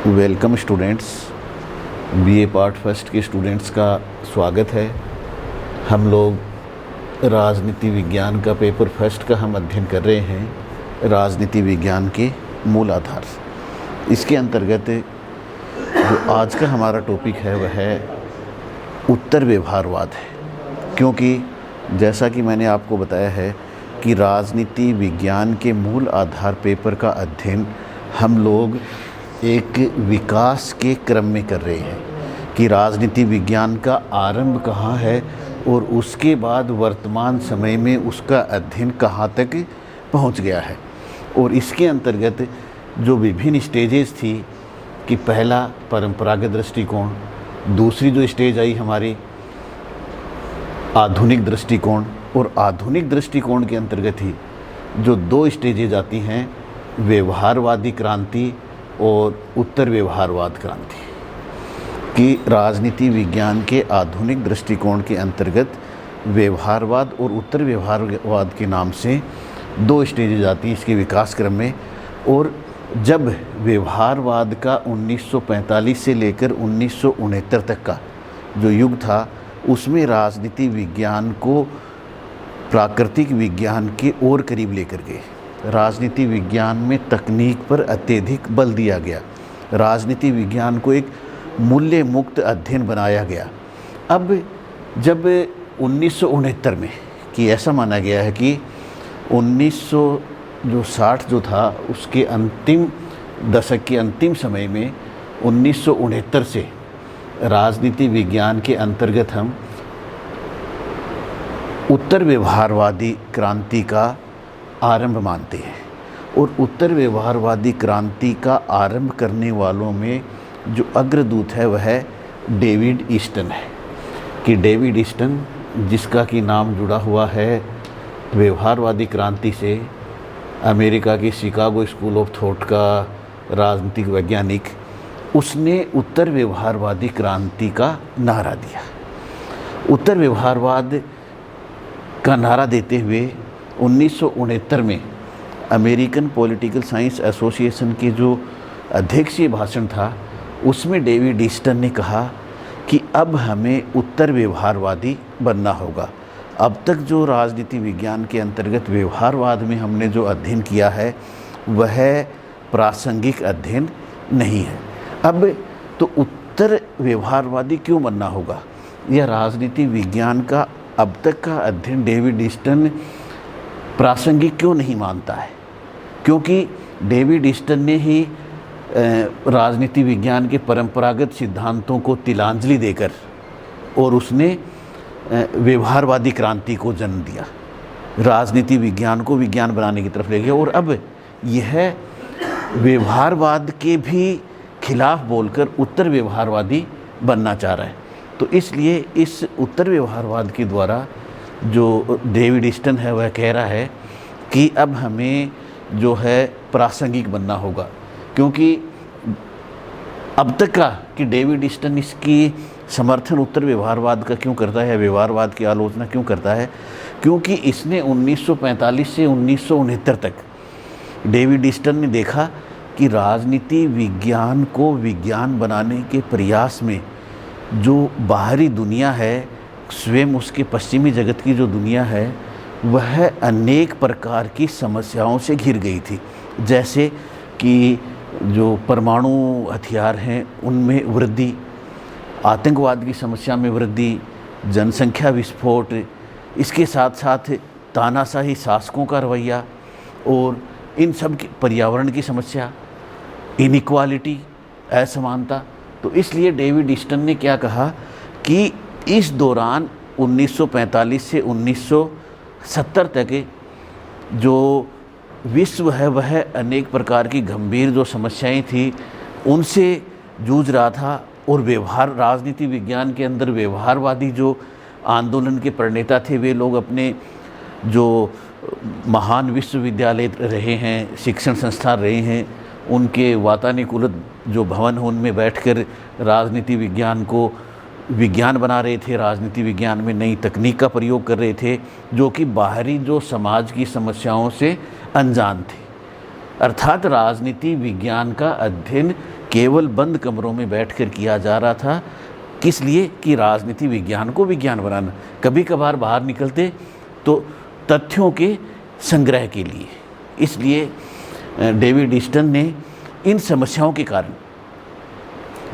Welcome students. BA part first के students का स्वागत है। हम लोग राजनीति विज्ञान का पेपर फर्स्ट का हम अध्ययन कर रहे हैं, राजनीति विज्ञान के मूल आधार। इसके अंतर्गत जो आज का हमारा टॉपिक है वह है उत्तर व्यवहारवाद है, क्योंकि जैसा कि मैंने आपको बताया है कि राजनीति विज्ञान के मूल आधार पेपर का अध्ययन हम लोग एक विकास के क्रम में कर रहे हैं कि राजनीति विज्ञान का आरंभ कहाँ है और उसके बाद वर्तमान समय में उसका अध्ययन कहाँ तक पहुँच गया है। और इसके अंतर्गत जो विभिन्न स्टेजेस थी कि पहला परंपरागत दृष्टिकोण, दूसरी जो स्टेज आई हमारी आधुनिक दृष्टिकोण, और आधुनिक दृष्टिकोण के अंतर्गत ही जो दो स्टेजेज आती हैं, व्यवहारवादी क्रांति और उत्तर व्यवहारवाद क्रांति, कि राजनीति विज्ञान के आधुनिक दृष्टिकोण के अंतर्गत व्यवहारवाद और उत्तर व्यवहारवाद के नाम से दो स्टेजेज आती हैं इसके विकास क्रम में। और जब व्यवहारवाद का 1945 से लेकर 1969 तक का जो युग था, उसमें राजनीति विज्ञान को प्राकृतिक विज्ञान के और करीब लेकर गए। राजनीति विज्ञान में तकनीक पर अत्यधिक बल दिया गया, राजनीति विज्ञान को एक मूल्य मुक्त अध्ययन बनाया गया। अब जब 1969 में कि ऐसा माना गया है कि 1960 जो था उसके अंतिम दशक के अंतिम समय में 1969 से राजनीति विज्ञान के अंतर्गत हम उत्तर व्यवहारवादी क्रांति का आरंभ मानते हैं। और उत्तर व्यवहारवादी क्रांति का आरंभ करने वालों में जो अग्रदूत है वह डेविड ईस्टन है, कि डेविड ईस्टन जिसका कि नाम जुड़ा हुआ है व्यवहारवादी क्रांति से, अमेरिका की शिकागो स्कूल ऑफ थॉट का राजनीतिक वैज्ञानिक, उसने उत्तर व्यवहारवादी क्रांति का नारा दिया। उत्तर व्यवहारवाद का नारा देते हुए 1969 में अमेरिकन पॉलिटिकल साइंस एसोसिएशन के जो अध्यक्षीय भाषण था उसमें डेविड ईस्टन ने कहा कि अब हमें उत्तर व्यवहारवादी बनना होगा। अब तक जो राजनीति विज्ञान के अंतर्गत व्यवहारवाद में हमने जो अध्ययन किया है वह प्रासंगिक अध्ययन नहीं है। अब तो उत्तर व्यवहारवादी क्यों बनना होगा? यह राजनीति विज्ञान का अब तक का अध्ययन डेविड ईस्टन प्रासंगिक क्यों नहीं मानता है? क्योंकि डेविड ईस्टन ने ही राजनीति विज्ञान के परंपरागत सिद्धांतों को तिलांजलि देकर और उसने व्यवहारवादी क्रांति को जन्म दिया, राजनीति विज्ञान को विज्ञान बनाने की तरफ ले गया। और अब यह व्यवहारवाद के भी खिलाफ बोलकर उत्तर व्यवहारवादी बनना चाह रहा है। तो इसलिए इस उत्तर व्यवहारवाद के द्वारा जो डेविड ईस्टन है वह कह रहा है कि अब हमें जो है प्रासंगिक बनना होगा। क्योंकि अब तक का कि डेविड ईस्टन इसकी समर्थन उत्तर व्यवहारवाद का क्यों करता है, व्यवहारवाद की आलोचना क्यों करता है? क्योंकि इसने 1945 से 1969 तक डेविड ईस्टन ने देखा कि राजनीति विज्ञान को विज्ञान बनाने के प्रयास में जो बाहरी दुनिया है, स्वयं उसके पश्चिमी जगत की जो दुनिया है, वह अनेक प्रकार की समस्याओं से घिर गई थी। जैसे कि जो परमाणु हथियार हैं उनमें वृद्धि, आतंकवाद की समस्या में वृद्धि, जनसंख्या विस्फोट, इसके साथ साथ तानाशाही शासकों का रवैया, और इन सब की पर्यावरण की समस्या, इनइक्वालिटी, असमानता। तो इसलिए डेविड ईस्टन ने क्या कहा कि इस दौरान 1945 से 1970 तक जो विश्व है वह अनेक प्रकार की गंभीर जो समस्याएं थी उनसे जूझ रहा था। और राजनीति विज्ञान के अंदर व्यवहारवादी जो आंदोलन के प्रणेता थे वे लोग अपने जो महान विश्वविद्यालय रहे हैं, शिक्षण संस्थान रहे हैं, उनके वातानुकूलित जो भवन हैं उनमें बैठकर राजनीति विज्ञान को विज्ञान बना रहे थे, राजनीति विज्ञान में नई तकनीक का प्रयोग कर रहे थे जो कि बाहरी जो समाज की समस्याओं से अनजान थे। अर्थात राजनीति विज्ञान का अध्ययन केवल बंद कमरों में बैठकर किया जा रहा था। किस लिए? कि राजनीति विज्ञान को विज्ञान बनाना। कभी कभार बाहर निकलते तो तथ्यों के संग्रह के लिए। इसलिए डेविड ईस्टन ने इन समस्याओं के कारण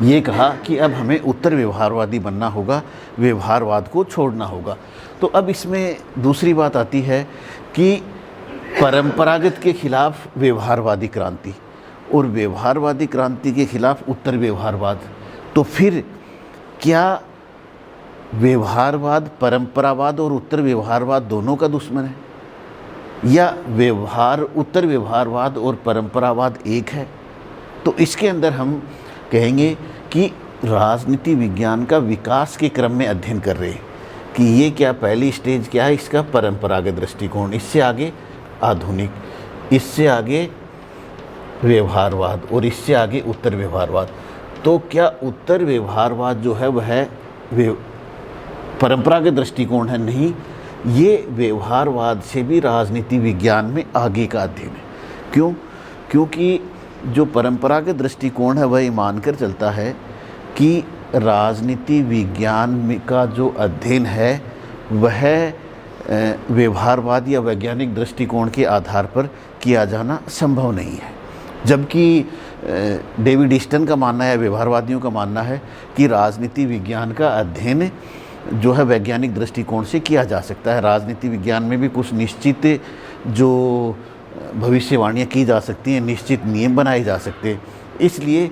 ये कहा कि अब हमें उत्तर व्यवहारवादी बनना होगा, व्यवहारवाद को छोड़ना होगा। तो अब इसमें दूसरी बात आती है कि परंपरागत के खिलाफ व्यवहारवादी क्रांति और व्यवहारवादी क्रांति के खिलाफ उत्तर व्यवहारवाद। तो फिर क्या व्यवहारवाद परंपरावाद और उत्तर व्यवहारवाद दोनों का दुश्मन है, या उत्तर व्यवहारवाद और परंपरावाद एक है? तो इसके अंदर हम कहेंगे कि राजनीति विज्ञान का विकास के क्रम में अध्ययन कर रहे हैं कि ये क्या पहली स्टेज क्या है इसका, परंपरागत दृष्टिकोण, इससे आगे आधुनिक, इससे आगे व्यवहारवाद और इससे आगे उत्तर व्यवहारवाद। तो क्या उत्तर व्यवहारवाद जो है वह परंपरागत दृष्टिकोण है? नहीं, ये व्यवहारवाद से भी राजनीति विज्ञान में आगे का अध्ययन है। क्यों? क्योंकि जो परंपरागत दृष्टिकोण है वह मानकर चलता है कि राजनीति विज्ञान का जो अध्ययन है वह व्यवहारवाद या वैज्ञानिक दृष्टिकोण के आधार पर किया जाना संभव नहीं है। जबकि डेविड ईस्टन का मानना है, व्यवहारवादियों का मानना है कि राजनीति विज्ञान का अध्ययन जो है वैज्ञानिक दृष्टिकोण से किया जा सकता है। राजनीति विज्ञान में भी कुछ निश्चित जो भविष्यवाणियाँ की जा सकती हैं, निश्चित नियम बनाए जा सकते हैं। इसलिए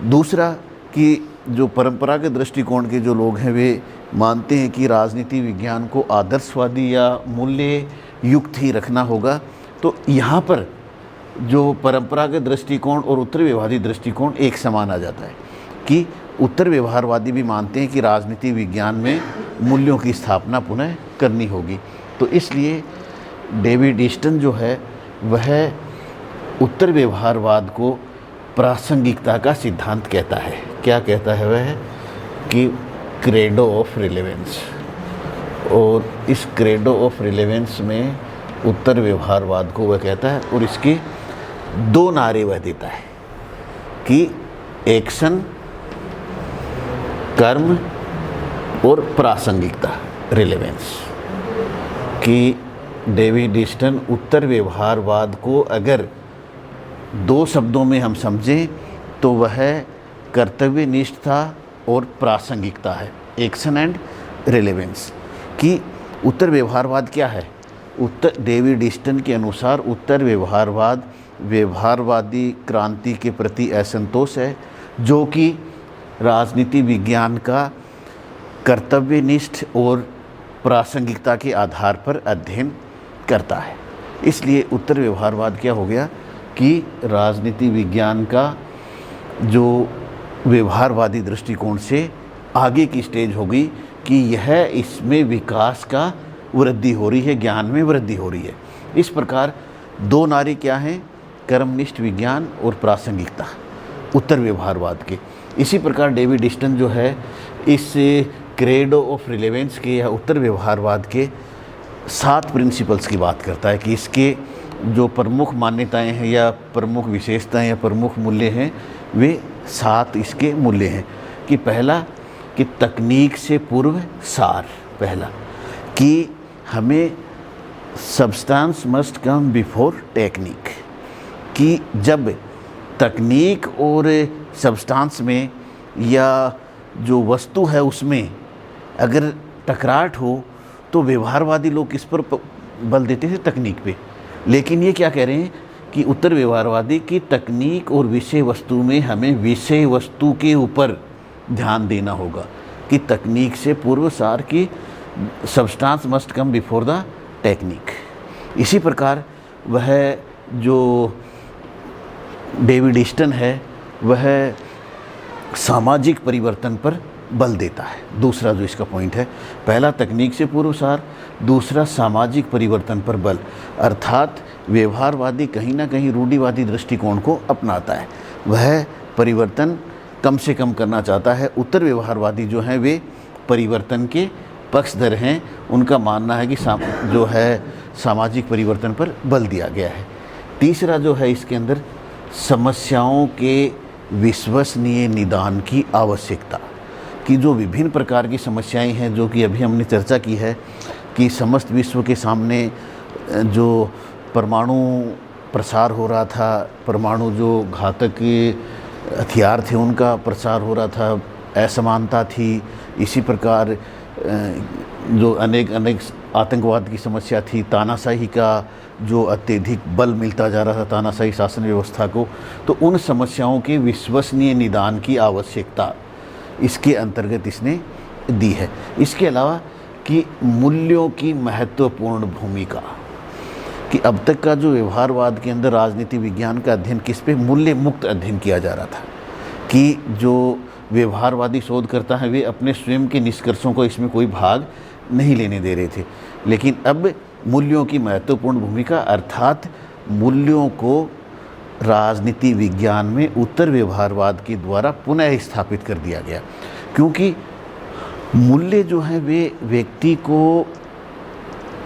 दूसरा कि जो परंपरागत दृष्टिकोण के जो लोग हैं वे मानते हैं कि राजनीति विज्ञान को आदर्शवादी या मूल्य युक्त ही रखना होगा। तो यहाँ पर जो परंपरागत दृष्टिकोण और उत्तर व्यवहारवादी दृष्टिकोण एक समान आ जाता है कि उत्तर व्यवहारवादी भी मानते हैं कि राजनीति विज्ञान में मूल्यों की स्थापना पुनः करनी होगी। तो इसलिए डेविड ईस्टन जो है वह उत्तर व्यवहारवाद को प्रासंगिकता का सिद्धांत कहता है। क्या कहता है वह? कि क्रेडो ऑफ रिलेवेंस। और इस क्रेडो ऑफ रिलेवेंस में उत्तर व्यवहारवाद को वह कहता है और इसके दो नारे वह देता है कि एक्शन, कर्म और प्रासंगिकता, रिलेवेंस। कि डेविड ईस्टन उत्तर व्यवहारवाद को अगर दो शब्दों में हम समझें तो वह कर्तव्यनिष्ठता और प्रासंगिकता है, एक्शन एंड रिलेवेंस। कि उत्तर व्यवहारवाद क्या है? डेविड ईस्टन के अनुसार उत्तर व्यवहारवाद व्यवहारवादी क्रांति के प्रति असंतोष है जो कि राजनीति विज्ञान का कर्तव्यनिष्ठ और प्रासंगिकता के आधार पर अध्ययन करता है। इसलिए उत्तर व्यवहारवाद क्या हो गया कि राजनीति विज्ञान का जो व्यवहारवादी दृष्टिकोण से आगे की स्टेज होगी कि यह इसमें विकास का वृद्धि हो रही है, ज्ञान में वृद्धि हो रही है। इस प्रकार दो नारे क्या हैं? कर्मनिष्ठ विज्ञान और प्रासंगिकता उत्तर व्यवहारवाद के। इसी प्रकार डेविड ईस्टन जो है इस क्रेडो ऑफ रिलेवेंस के या उत्तर व्यवहारवाद के 7 प्रिंसिपल्स की बात करता है कि इसके जो प्रमुख मान्यताएं हैं या प्रमुख विशेषताएं या प्रमुख मूल्य हैं वे 7 इसके मूल्य हैं। कि पहला कि तकनीक से पूर्व सार, पहला कि हमें substance must come before technique. कि जब तकनीक और सब्सटेंस में या जो वस्तु है उसमें अगर टकराट हो तो व्यवहारवादी लोग किस पर बल देते थे? तकनीक पे। लेकिन ये क्या कह रहे हैं कि उत्तर व्यवहारवादी की तकनीक और विषय वस्तु में हमें विषय वस्तु के ऊपर ध्यान देना होगा। कि तकनीक से पूर्व सार की substance must come before the technique. इसी प्रकार वह जो डेविड ईस्टन है वह सामाजिक परिवर्तन पर बल देता है। दूसरा जो इसका पॉइंट है, पहला तकनीक से पूर्व सार, दूसरा सामाजिक परिवर्तन पर बल। अर्थात व्यवहारवादी कहीं ना कहीं रूढ़िवादी दृष्टिकोण को अपनाता है, वह परिवर्तन कम से कम करना चाहता है। उत्तर व्यवहारवादी जो हैं वे परिवर्तन के पक्षधर हैं। उनका मानना है कि जो है सामाजिक परिवर्तन पर बल दिया गया है। तीसरा जो है इसके अंदर समस्याओं के विश्वसनीय निदान की आवश्यकता, कि जो विभिन्न प्रकार की समस्याएं हैं, जो कि अभी हमने चर्चा की है कि समस्त विश्व के सामने जो परमाणु प्रसार हो रहा था, परमाणु जो घातक हथियार थे उनका प्रसार हो रहा था, असमानता थी, इसी प्रकार जो अनेक आतंकवाद की समस्या थी, तानाशाही का जो अत्यधिक बल मिलता जा रहा था तानाशाही शासन व्यवस्था को, तो उन समस्याओं के विश्वसनीय निदान की आवश्यकता इसके अंतर्गत इसने दी है। इसके अलावा कि मूल्यों की महत्वपूर्ण भूमिका, कि अब तक का जो व्यवहारवाद के अंदर राजनीति विज्ञान का अध्ययन किस पे, मूल्य मुक्त अध्ययन किया जा रहा था, कि जो व्यवहारवादी शोधकर्ता हैं वे अपने स्वयं के निष्कर्षों को इसमें कोई भाग नहीं लेने दे रहे थे। लेकिन अब मूल्यों की महत्वपूर्ण भूमिका, अर्थात मूल्यों को राजनीति विज्ञान में उत्तर व्यवहारवाद के द्वारा पुनः स्थापित कर दिया गया, क्योंकि मूल्य जो है वे व्यक्ति को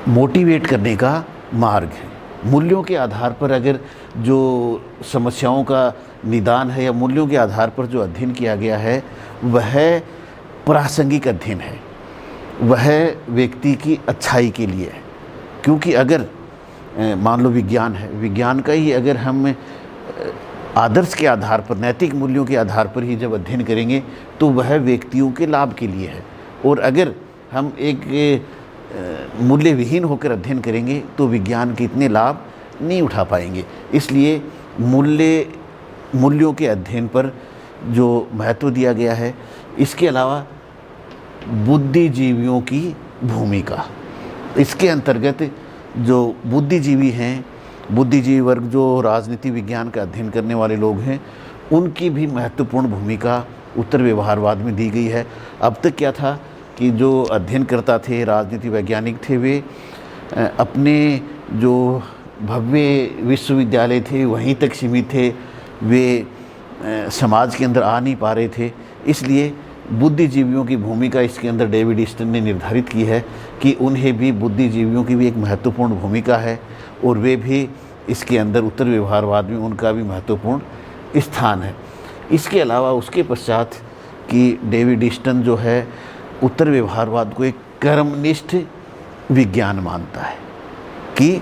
मोटिवेट करने का मार्ग है। मूल्यों के आधार पर अगर जो समस्याओं का निदान है या मूल्यों के आधार पर जो अध्ययन किया गया है वह प्रासंगिक अध्ययन है, वह व्यक्ति की अच्छाई के लिए है। क्योंकि अगर मान लो विज्ञान है, विज्ञान का ही अगर हम आदर्श के आधार पर, नैतिक मूल्यों के आधार पर ही जब अध्ययन करेंगे तो वह व्यक्तियों के लाभ के लिए है, और अगर हम एक मूल्य विहीन होकर अध्ययन करेंगे तो विज्ञान के इतने लाभ नहीं उठा पाएंगे। इसलिए मूल्यों के अध्ययन पर जो महत्व दिया गया है। इसके अलावा बुद्धिजीवियों की भूमिका, इसके अंतर्गत जो बुद्धिजीवी हैं, बुद्धिजीवी वर्ग जो राजनीति विज्ञान का अध्ययन करने वाले लोग हैं, उनकी भी महत्वपूर्ण भूमिका उत्तर व्यवहारवाद में दी गई है। अब तक क्या था कि जो अध्ययनकर्ता थे, राजनीति वैज्ञानिक थे, वे अपने जो भव्य विश्वविद्यालय थे वहीं तक सीमित थे, वे समाज के अंदर आ नहीं पा रहे थे। इसलिए बुद्धिजीवियों की भूमिका इसके अंदर डेविड ईस्टन ने निर्धारित की है कि उन्हें भी, बुद्धिजीवियों की भी एक महत्वपूर्ण भूमिका है, और वे भी इसके अंदर उत्तर व्यवहारवाद में उनका भी महत्वपूर्ण स्थान है। इसके अलावा उसके पश्चात कि डेविड ईस्टन जो है उत्तर व्यवहारवाद को एक कर्मनिष्ठ विज्ञान मानता है, कि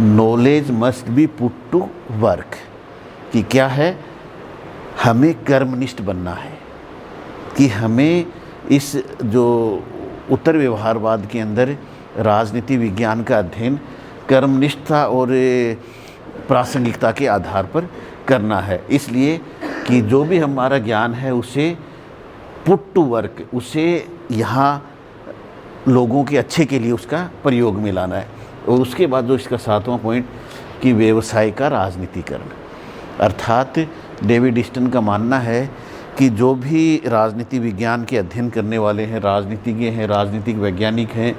knowledge must be put to work, कि क्या है, हमें कर्मनिष्ठ बनना है, कि हमें इस जो उत्तर व्यवहारवाद के अंदर राजनीति विज्ञान का अध्ययन कर्मनिष्ठता और प्रासंगिकता के आधार पर करना है। इसलिए कि जो भी हमारा ज्ञान है उसे पुट टू वर्क, उसे यहाँ लोगों के अच्छे के लिए उसका प्रयोग में लाना है। और उसके बाद जो इसका 7वां पॉइंट कि व्यवसाय का राजनीतिकरण, अर्थात डेविड ईस्टन का मानना है कि जो भी राजनीति विज्ञान के अध्ययन करने वाले हैं, राजनीतिज्ञ हैं, राजनीतिक वैज्ञानिक हैं,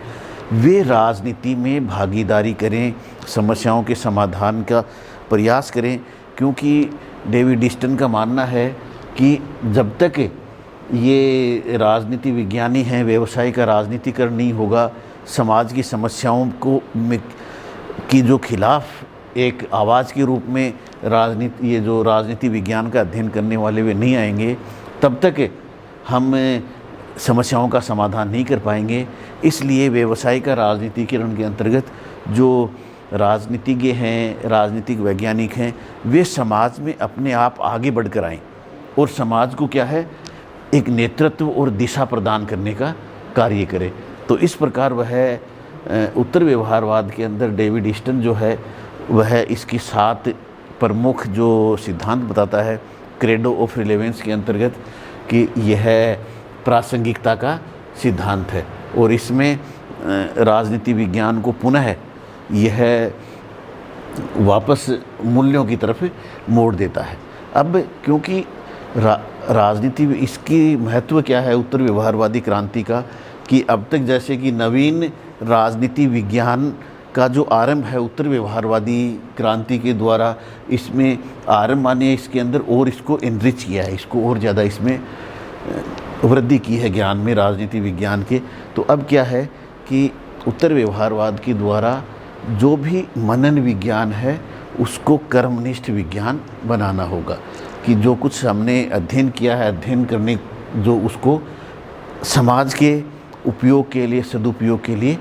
वे राजनीति में भागीदारी करें, समस्याओं के समाधान का प्रयास करें। क्योंकि डेविड ईस्टन का मानना है कि जब तक ये राजनीति विज्ञानी हैं, व्यवसाय का राजनीतिकरण नहीं होगा, समाज की समस्याओं को की जो खिलाफ एक आवाज़ के रूप में ये जो राजनीति विज्ञान का अध्ययन करने वाले वे नहीं आएंगे, तब तक हम समस्याओं का समाधान नहीं कर पाएंगे। इसलिए व्यवसाय का राजनीतिकरण के अंतर्गत जो राजनीतिज्ञ हैं, राजनीतिक वैज्ञानिक हैं, वे समाज में अपने आप आगे बढ़कर आएँ और समाज को क्या है, एक नेतृत्व और दिशा प्रदान करने का कार्य करें। तो इस प्रकार वह उत्तर व्यवहारवाद के अंदर डेविड ईस्टन जो है वह इसकी 7 प्रमुख जो सिद्धांत बताता है क्रेडो ऑफ रिलेवेंस के अंतर्गत, कि यह प्रासंगिकता का सिद्धांत है, और इसमें राजनीति विज्ञान को पुनः यह वापस मूल्यों की तरफ मोड़ देता है। अब क्योंकि राजनीति, इसकी महत्व क्या है उत्तर व्यवहारवादी क्रांति का, कि अब तक जैसे कि नवीन राजनीति विज्ञान का जो आरंभ है उत्तर व्यवहारवादी क्रांति के द्वारा, इसमें आरंभ माने इसके अंदर और इसको एनरिच किया है, इसको और ज़्यादा इसमें वृद्धि की है ज्ञान में, राजनीति विज्ञान के। तो अब क्या है कि उत्तर व्यवहारवाद के द्वारा जो भी मनन विज्ञान है उसको कर्मनिष्ठ विज्ञान बनाना होगा कि जो कुछ हमने अध्ययन किया है, अध्ययन करने जो उसको समाज के उपयोग के लिए, सदुपयोग के लिए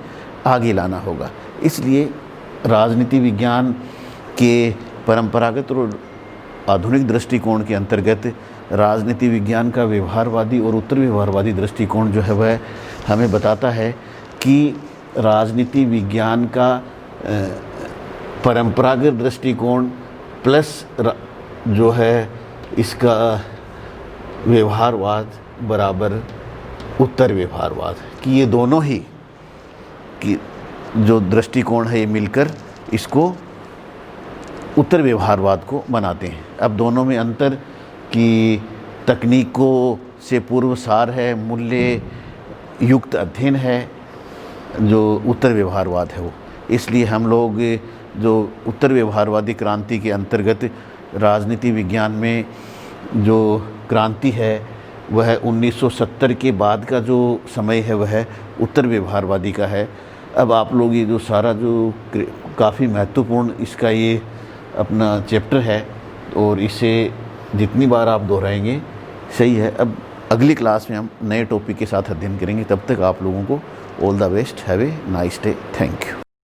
आगे लाना होगा। इसलिए राजनीति विज्ञान के परंपरागत और आधुनिक दृष्टिकोण के अंतर्गत राजनीति विज्ञान का व्यवहारवादी और उत्तर व्यवहारवादी दृष्टिकोण जो है वह हमें बताता है कि राजनीति विज्ञान का परंपरागत दृष्टिकोण प्लस जो है इसका व्यवहारवाद बराबर उत्तर व्यवहारवाद, कि ये दोनों ही कि जो दृष्टिकोण है ये मिलकर इसको उत्तर व्यवहारवाद को बनाते हैं। अब दोनों में अंतर कि तकनीकों से पूर्व सार है, मूल्य युक्त अध्ययन है, जो उत्तर व्यवहारवाद है वो। इसलिए हम लोग जो उत्तर व्यवहारवादी क्रांति के अंतर्गत राजनीति विज्ञान में जो क्रांति है वह 1970 के बाद का जो समय है वह उत्तर व्यवहारवादी का है। अब आप लोग ये जो सारा जो काफ़ी महत्वपूर्ण इसका ये अपना चैप्टर है और इसे जितनी बार आप दोहराएंगे सही है। अब अगली क्लास में हम नए टॉपिक के साथ अध्ययन करेंगे। तब तक आप लोगों को all the best, have a nice day, thank you.